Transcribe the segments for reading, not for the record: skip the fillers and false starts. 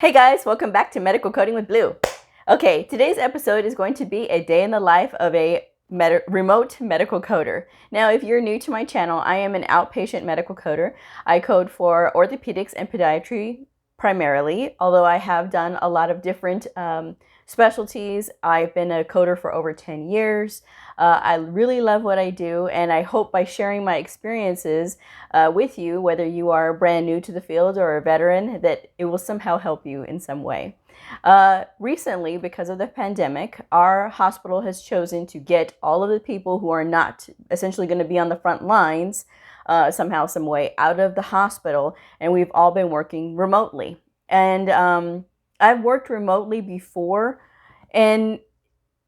Hey guys, welcome back to Medical Coding with Blue. Okay, today's episode is going to be a day in the life of a remote medical coder. Now, if you're new to my channel, I am an outpatient medical coder. I code for orthopedics and podiatry primarily, although I have done a lot of different specialties. I've been a coder for over 10 years. I really love what I do, and I hope by sharing my experiences with you, whether you are brand new to the field or a veteran, that it will somehow help you in some way. Recently, because of the pandemic, our hospital has chosen to get all of the people who are not essentially going to be on the front lines somehow, some way out of the hospital, and we've all been working remotely. And I've worked remotely before, and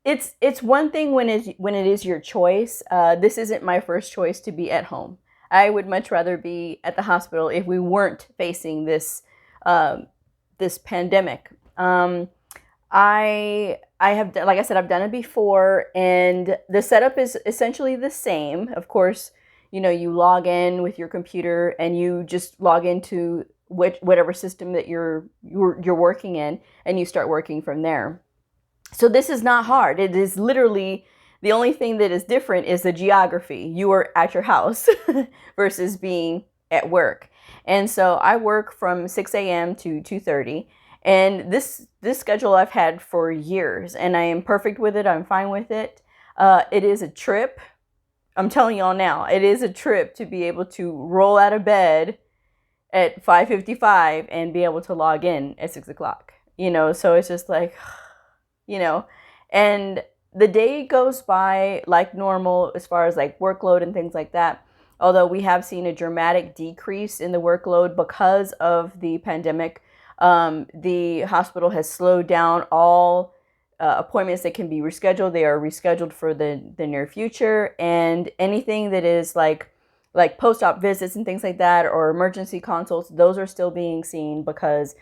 it's one thing when it is your choice. This isn't my first choice to be at home. I would much rather be at the hospital if we weren't facing this this pandemic. I have, like I said, I've done it before, and the setup is essentially the same. Of course, you know, you log in with your computer and you just log into whatever system that you're working in, and you start working from there. So this is not hard. It is literally the only thing that is different is the geography. You are at your house versus being at work. And so I work from 6 a.m. to 2:30. And this schedule I've had for years, and I am perfect with it. I'm fine with it. It is a trip. I'm telling y'all now, it is a trip to be able to roll out of bed at 5:55 and be able to log in at 6 o'clock. You know, so it's just like, you know, and the day goes by like normal as far as like workload and things like that. Although we have seen a dramatic decrease in the workload because of the pandemic. The hospital has slowed down all appointments that can be rescheduled. They are rescheduled for the near future, and anything that is like post-op visits and things like that, or emergency consults, those are still being seen because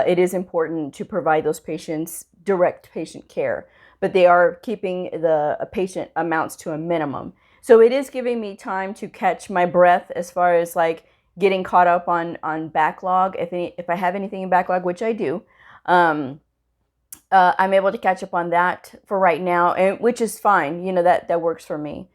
it is important to provide those patients direct patient care, but they are keeping the patient amounts to a minimum. So it is giving me time to catch my breath as far as like getting caught up on backlog. If I have anything in backlog, which I do, I'm able to catch up on that for right now, and which is fine. You know, that works for me.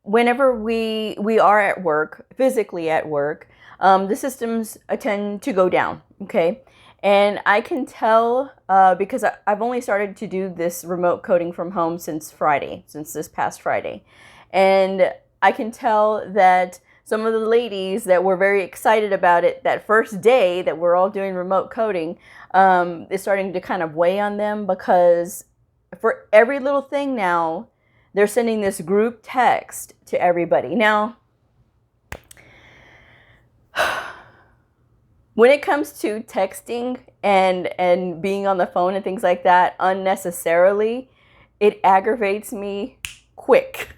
Whenever we are at work, physically at work, the systems tend to go down. Okay. And I can tell because I've only started to do this remote coding from home since this past Friday. And I can tell that some of the ladies that were very excited about it that first day that we're all doing remote coding is starting to kind of weigh on them, because for every little thing now, they're sending this group text to everybody. Now, when it comes to texting and being on the phone and things like that unnecessarily, it aggravates me quick.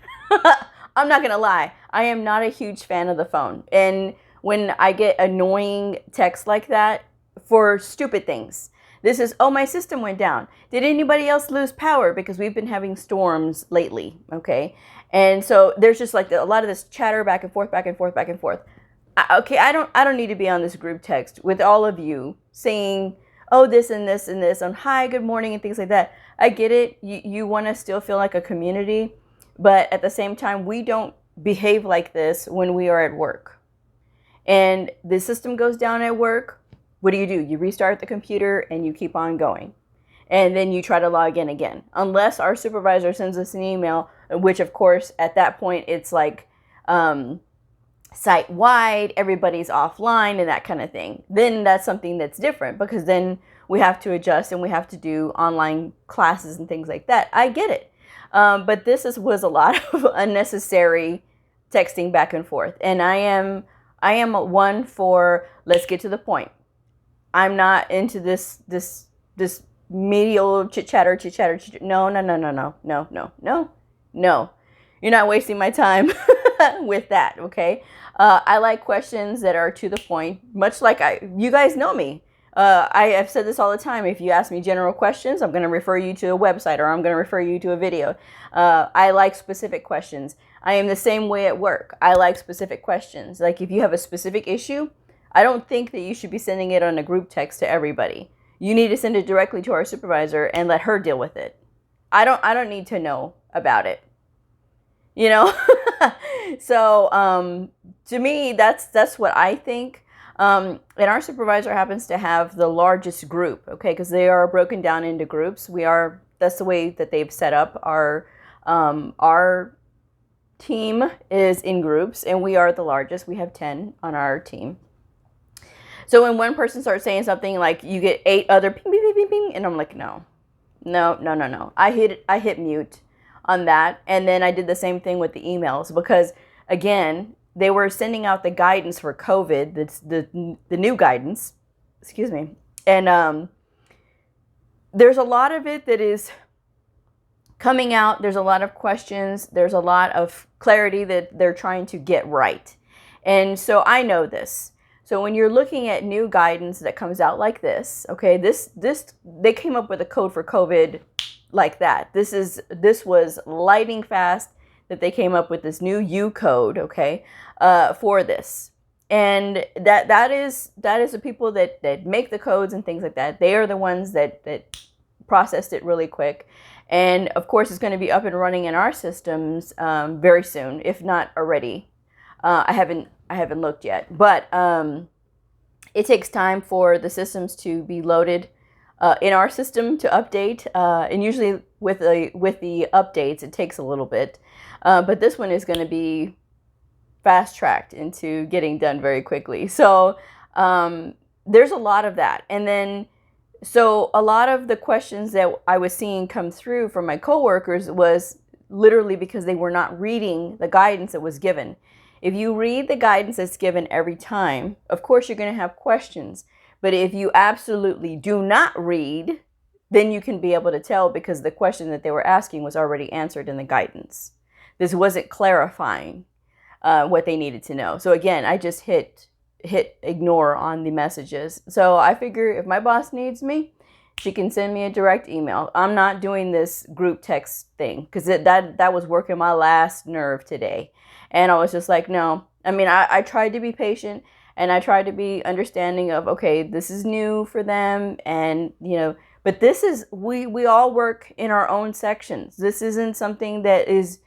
I'm not going to lie. I am not a huge fan of the phone. And when I get annoying texts like that for stupid things, this is, oh, my system went down. Did anybody else lose power? Because we've been having storms lately, okay? And so there's just like a lot of this chatter back and forth, back and forth, back and forth. Okay, I don't need to be on this group text with all of you saying, oh, this and this and this, and hi, good morning, and things like that. I get it. You want to still feel like a community, but at the same time, we don't behave like this when we are at work. And the system goes down at work. What do? You restart the computer and you keep on going. And then you try to log in again. Unless our supervisor sends us an email, which of course, at that point, it's like site-wide, everybody's offline and that kind of thing. Then that's something that's different, because then we have to adjust and we have to do online classes and things like that. I get it. But this was a lot of unnecessary texting back and forth. And I am one for, let's get to the point. I'm not into this medial chit chatter. No. You're not wasting my time with that, okay? I like questions that are to the point, much like you guys know me. I have said this all the time. If you ask me general questions, I'm going to refer you to a website, or I'm going to refer you to a video. I like specific questions. I am the same way at work. I like specific questions. Like if you have a specific issue, I don't think that you should be sending it on a group text to everybody. You need to send it directly to our supervisor and let her deal with it. I don't need to know about it. You know? So to me, that's what I think. And our supervisor happens to have the largest group, okay, because they are broken down into groups. That's the way that they've set up our team is in groups, and we are the largest. We have 10 on our team. So when one person starts saying something, like, you get 8 other ping, ping, ping, ping, ping, and I'm like, no. I hit mute on that. And then I did the same thing with the emails, because again, they were sending out the guidance for COVID, the new guidance, excuse me. And there's a lot of it that is coming out. There's a lot of questions. There's a lot of clarity that they're trying to get right. And so I know this. So when you're looking at new guidance that comes out like this, okay, they came up with a code for COVID like that. This was lightning fast that they came up with this new U code, okay, for this. And that is the people that make the codes and things like that. They are the ones that processed it really quick. And of course, it's going to be up and running in our systems very soon, if not already. I haven't looked yet, but it takes time for the systems to be loaded in our system to update, and usually with the updates, it takes a little bit. But this one is going to be fast tracked into getting done very quickly. So there's a lot of that, and then. So a lot of the questions that I was seeing come through from my coworkers was literally because they were not reading the guidance that was given. If you read the guidance that's given every time, of course you're going to have questions. But if you absolutely do not read, then you can be able to tell, because the question that they were asking was already answered in the guidance. This wasn't clarifying what they needed to know. So again, I just hit ignore on the messages. So I figure if my boss needs me, she can send me a direct email. I'm not doing this group text thing, because that was working my last nerve today. And I was just like, no. I mean, I tried to be patient, and I tried to be understanding of, okay, this is new for them, and but this is, we all work in our own sections. This isn't something that is,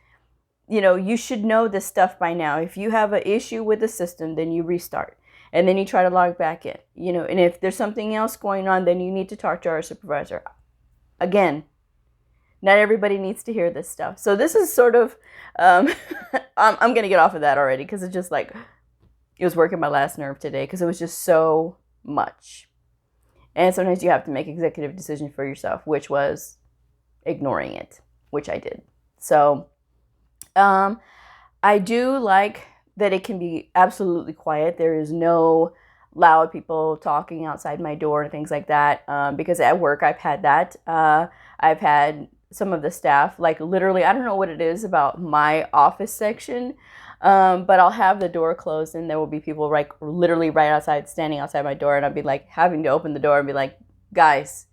you should know this stuff by now. If you have an issue with the system, then you restart. And then you try to log back in, and if there's something else going on, then you need to talk to our supervisor. Again, not everybody needs to hear this stuff. So this is sort of, I'm going to get off of that already, because it's just like, it was working my last nerve today, because it was just so much. And sometimes you have to make executive decisions for yourself, which was ignoring it, which I did. So I do like that it can be absolutely quiet. There is no loud people talking outside my door and things like that, because at work I've had that. I've had some of the staff, like, literally, I don't know what it is about my office section, but I'll have the door closed, and there will be people literally right outside, standing outside my door, and I'll be like having to open the door and be like, guys,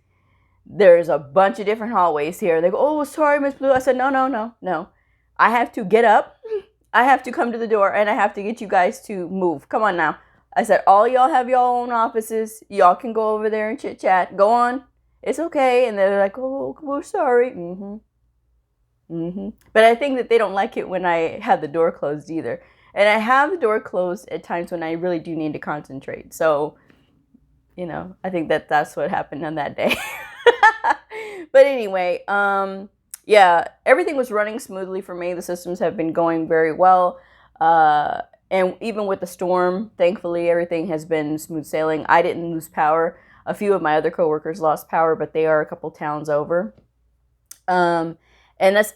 there's a bunch of different hallways here. They go, oh, sorry, Miss Blue. I said, no. I have to get up. I have to come to the door, and I have to get you guys to move. Come on now. I said, all y'all have your own offices. Y'all can go over there and chit chat. Go on. It's okay. And they're like, oh, we're sorry. But I think that they don't like it when I have the door closed either. And I have the door closed at times when I really do need to concentrate. So, I think that's what happened on that day. But anyway, yeah, everything was running smoothly for me. The systems have been going very well. And even with the storm, thankfully, everything has been smooth sailing. I didn't lose power. A few of my other coworkers lost power, but they are a couple towns over. And it's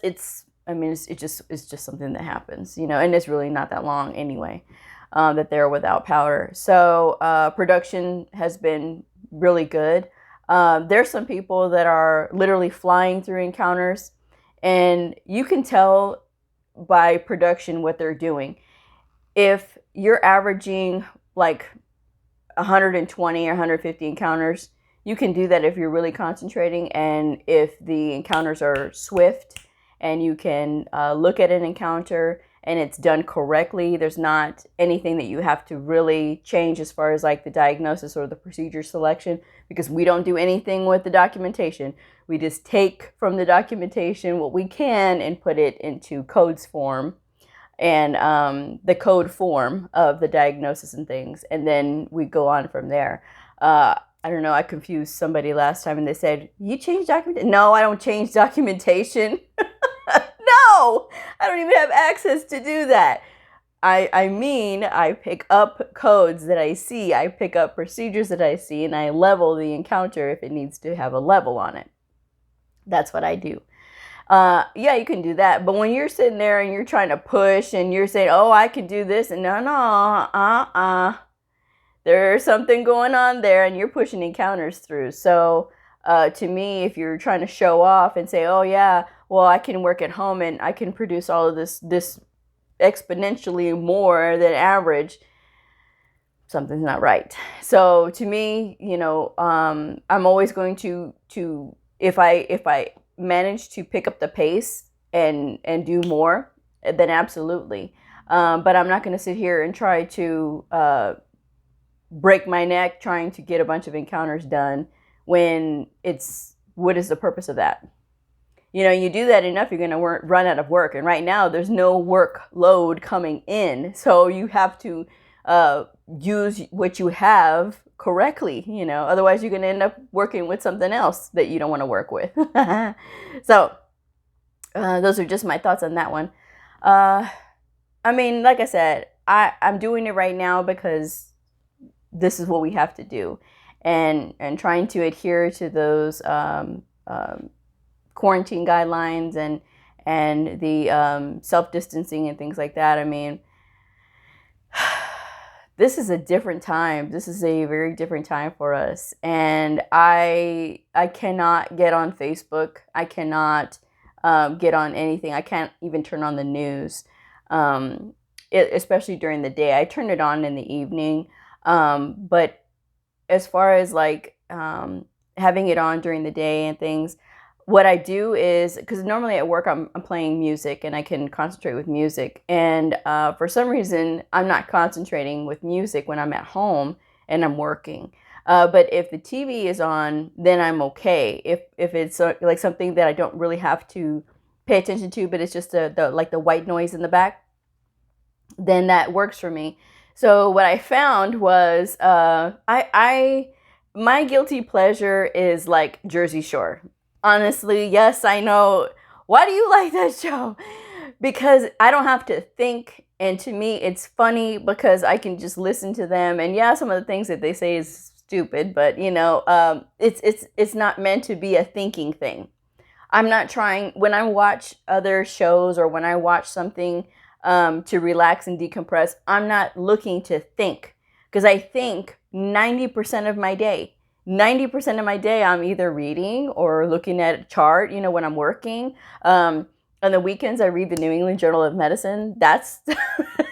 just something that happens, and it's really not that long anyway, that they're without power. So production has been really good. There's some people that are literally flying through encounters, and you can tell by production what they're doing. If you're averaging like 120 or 150 encounters, you can do that if you're really concentrating, and if the encounters are swift, and you can look at an encounter and it's done correctly, there's not anything that you have to really change as far as like the diagnosis or the procedure selection, because we don't do anything with the documentation. We just take from the documentation what we can and put it into codes form, and the code form of the diagnosis and things, and then we go on from there. I don't know, I confused somebody last time and they said, you change documentation? No, I don't change documentation. No, I don't even have access to do that. I mean, I pick up codes that I see, I pick up procedures that I see, and I level the encounter if it needs to have a level on it. That's what I do. Yeah, you can do that. But when you're sitting there and you're trying to push and you're saying, oh, I can do this, and no, there's something going on there, and you're pushing encounters through. So to me, if you're trying to show off and say, oh yeah, well, I can work at home and I can produce all of this exponentially more than average, something's not right. So to me, I'm always going to if I manage to pick up the pace and do more, then absolutely. But I'm not going to sit here and try to break my neck trying to get a bunch of encounters done when what is the purpose of that? You do that enough, you're going to run out of work. And right now there's no workload coming in. So you have to use what you have correctly, otherwise you're going to end up working with something else that you don't want to work with. So those are just my thoughts on that one. I mean, like I said, I'm doing it right now because this is what we have to do, and trying to adhere to those quarantine guidelines and the self-distancing and things like that. I mean, this is a different time. This is a very different time for us. And I cannot get on Facebook. I cannot get on anything. I can't even turn on the news, especially during the day. I turn it on in the evening. But as far as like having it on during the day and things, what I do is, because normally at work I'm playing music and I can concentrate with music, and for some reason I'm not concentrating with music when I'm at home and I'm working. But if the TV is on, then I'm okay. If it's like something that I don't really have to pay attention to, but it's just the white noise in the back, then that works for me. So what I found was my guilty pleasure is like Jersey Shore. Honestly, yes, I know. Why do you like that show? Because I don't have to think, and to me it's funny because I can just listen to them. And yeah, some of the things that they say is stupid, but it's not meant to be a thinking thing. I'm not trying, when I watch other shows or when I watch something to relax and decompress, I'm not looking to think, because I think 90% of my day. 90% of my day, I'm either reading or looking at a chart, when I'm working. On the weekends, I read the New England Journal of Medicine. That's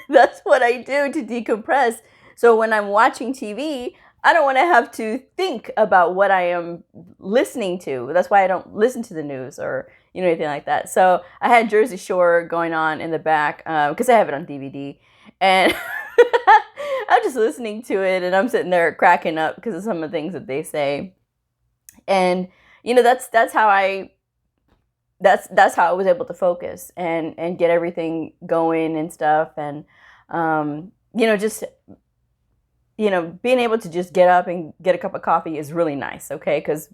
that's what I do to decompress. So when I'm watching TV, I don't want to have to think about what I am listening to. That's why I don't listen to the news or anything like that. So I had Jersey Shore going on in the back because I have it on DVD, and I'm just listening to it, and I'm sitting there cracking up because of some of the things that they say. And that's how I was able to focus and get everything going and stuff. And just being able to just get up and get a cup of coffee is really nice. Okay, because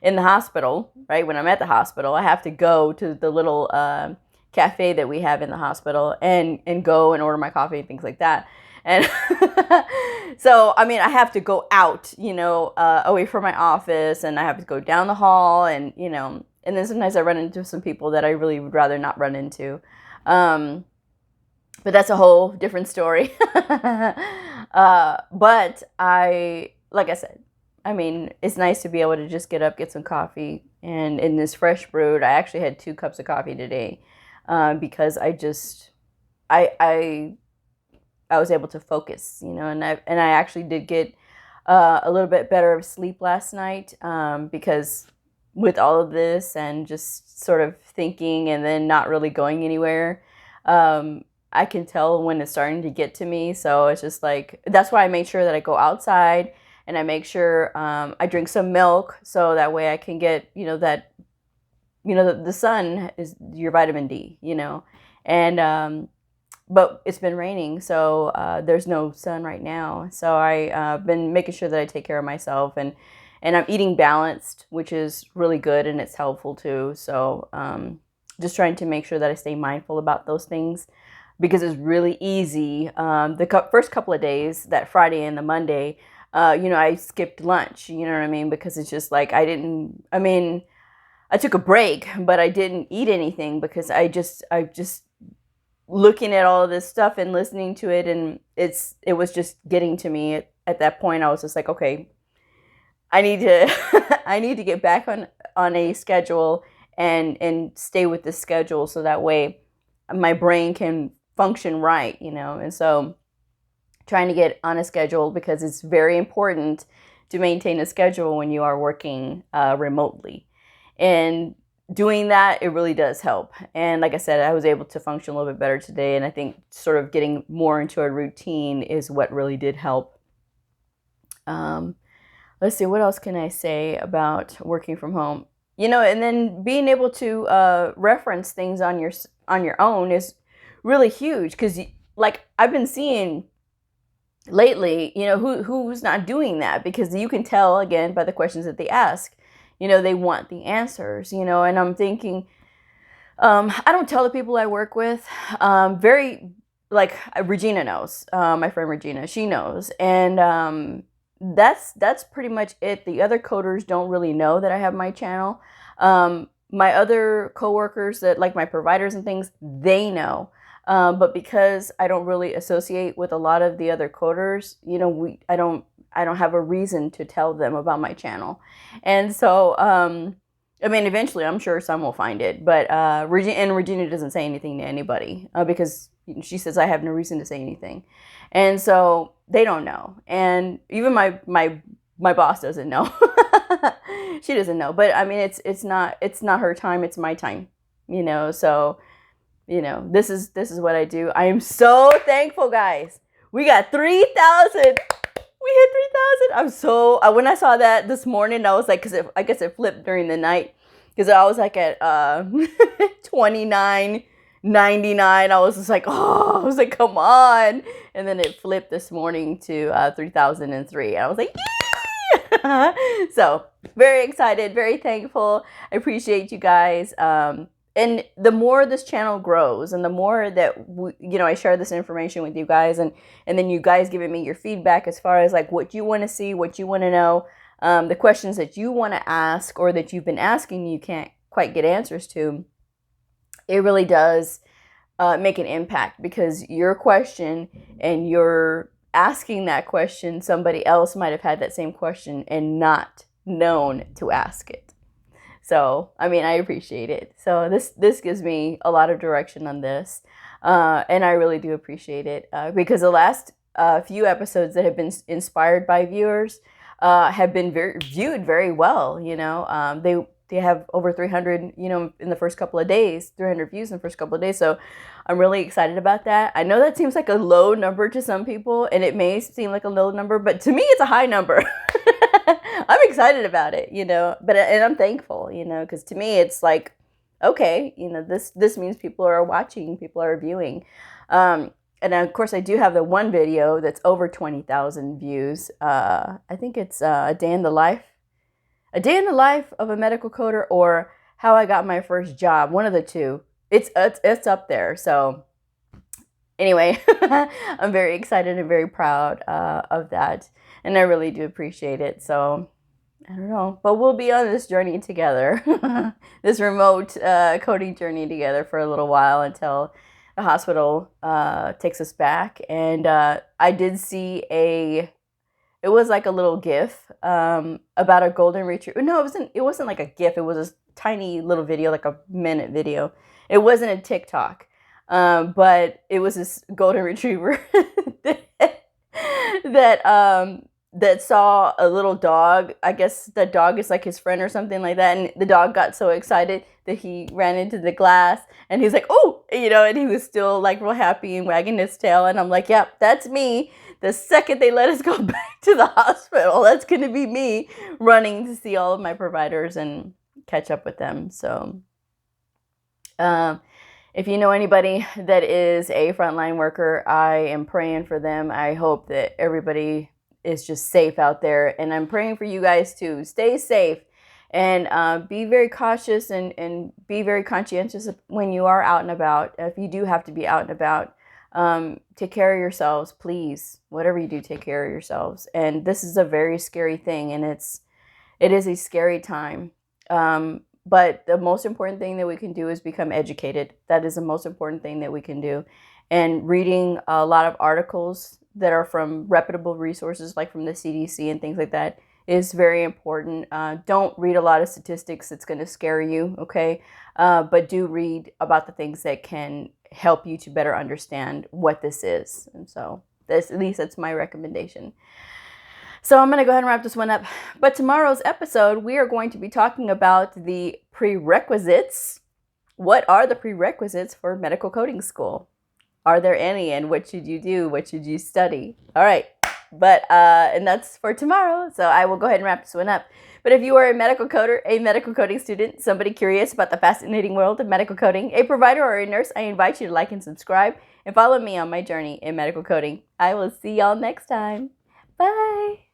in the hospital, right, when I'm at the hospital, I have to go to the little cafe that we have in the hospital and go and order my coffee and things like that. And so, I mean, I have to go out, away from my office, and I have to go down the hall, and then sometimes I run into some people that I really would rather not run into. But that's a whole different story. But like I said, I mean, it's nice to be able to just get up, get some coffee, and in this fresh brewed, I actually had 2 cups of coffee today, because I was able to focus, and I actually did get a little bit better of sleep last night, because with all of this and just sort of thinking and then not really going anywhere, I can tell when it's starting to get to me. So it's just like, that's why I make sure that I go outside, and I make sure I drink some milk, so that way I can get, that, the sun is your vitamin D, and but it's been raining, so there's no sun right now. So I've been making sure that I take care of myself, and I'm eating balanced, which is really good, and it's helpful too. So just trying to make sure that I stay mindful about those things, because it's really easy. The first couple of days, that Friday and the Monday, I skipped lunch, you know what I mean? Because it's just like, I took a break, but I didn't eat anything, because I just looking at all of this stuff and listening to it, and it was just getting to me. At that point, I was just like, okay, I need to I need to get back on a schedule, and stay with the schedule, so that way my brain can function right, and so trying to get on a schedule, because it's very important to maintain a schedule when you are working remotely. And doing that, it really does help. And like I said, I was able to function a little bit better today. And I think sort of getting more into a routine is what really did help. Let's see, what else can I say about working from home? And then being able to reference things on your own is really huge, because like I've been seeing lately, who's not doing that, because you can tell, again, by the questions that they ask. They want the answers, and I'm thinking, I don't tell the people I work with, like Regina knows, my friend Regina, she knows. And that's pretty much it. The other coders don't really know that I have my channel. My other coworkers, that like my providers and things, they know. But because I don't really associate with a lot of the other coders, I don't have a reason to tell them about my channel. And so, eventually I'm sure some will find it, but Regina doesn't say anything to anybody, because she says I have no reason to say anything. And so they don't know. And even my boss doesn't know. She doesn't know. But it's not her time, it's my time, so this is what I do. I am so thankful, guys. We got 3,000. We hit 3,000. I'm so, when I saw that this morning, I was like, because I guess it flipped during the night, because I was like at 29.99. I was just like, I was like, come on. And then it flipped this morning to 3,003. I was like, yeah. So very excited, very thankful. I appreciate you guys. And the more this channel grows, and the more that I share this information with you guys, and then you guys giving me your feedback as far as like what you want to see, what you want to know, the questions that you want to ask, or that you've been asking you can't quite get answers to, it really does make an impact, because your question, and you're asking that question, somebody else might have had that same question and not known to ask it. So, I appreciate it. So this gives me a lot of direction on this. And I really do appreciate it, because the last few episodes that have been inspired by viewers have been viewed very well. They have over 300, in the first couple of days, 300 views in the first couple of days. So I'm really excited about that. I know that seems like a low number to some people, and it may seem like a low number, but to me, it's a high number. I'm excited about it, and I'm thankful, because to me, it's like, okay, this means people are watching, people are viewing. And of course, I do have the one video that's over 20,000 views. I think it's a day in the life of a medical coder, or how I got my first job. One of the two. It's up there. So anyway, I'm very excited and very proud of that, and I really do appreciate it. So I don't know, but we'll be on this journey together, this remote coding journey together for a little while, until the hospital takes us back. And I did see it was like a little GIF about a golden retriever. No, it wasn't like a GIF. It was a tiny little video, like a minute video. It wasn't a TikTok, but it was this golden retriever that saw a little dog. I guess the dog is like his friend or something like that. And the dog got so excited that he ran into the glass, and he's like, oh, you know, and he was still like real happy and wagging his tail. And I'm like, yep, that's me. The second they let us go back to the hospital, that's going to be me running to see all of my providers and catch up with them. So if you know anybody that is a frontline worker, I am praying for them. I hope that everybody is just safe out there. And I'm praying for you guys too. Stay safe and be very cautious and be very conscientious when you are out and about. If you do have to be out and about, take care of yourselves, please. Whatever you do, take care of yourselves. And this is a very scary thing, and it is a scary time. But the most important thing that we can do is become educated. That is the most important thing that we can do. And reading a lot of articles that are from reputable resources, like from the CDC and things like that, is very important. Don't read a lot of statistics. It's going to scare you, okay? But do read about the things that can help you to better understand what this is. And so at least that's my recommendation. So I'm going to go ahead and wrap this one up. But tomorrow's episode, we are going to be talking about the prerequisites. What are the prerequisites for medical coding school? Are there any? And what should you do? What should you study? All right. But, and that's for tomorrow. So I will go ahead and wrap this one up. But if you are a medical coder, a medical coding student, somebody curious about the fascinating world of medical coding, a provider or a nurse, I invite you to like and subscribe and follow me on my journey in medical coding. I will see y'all next time. Bye.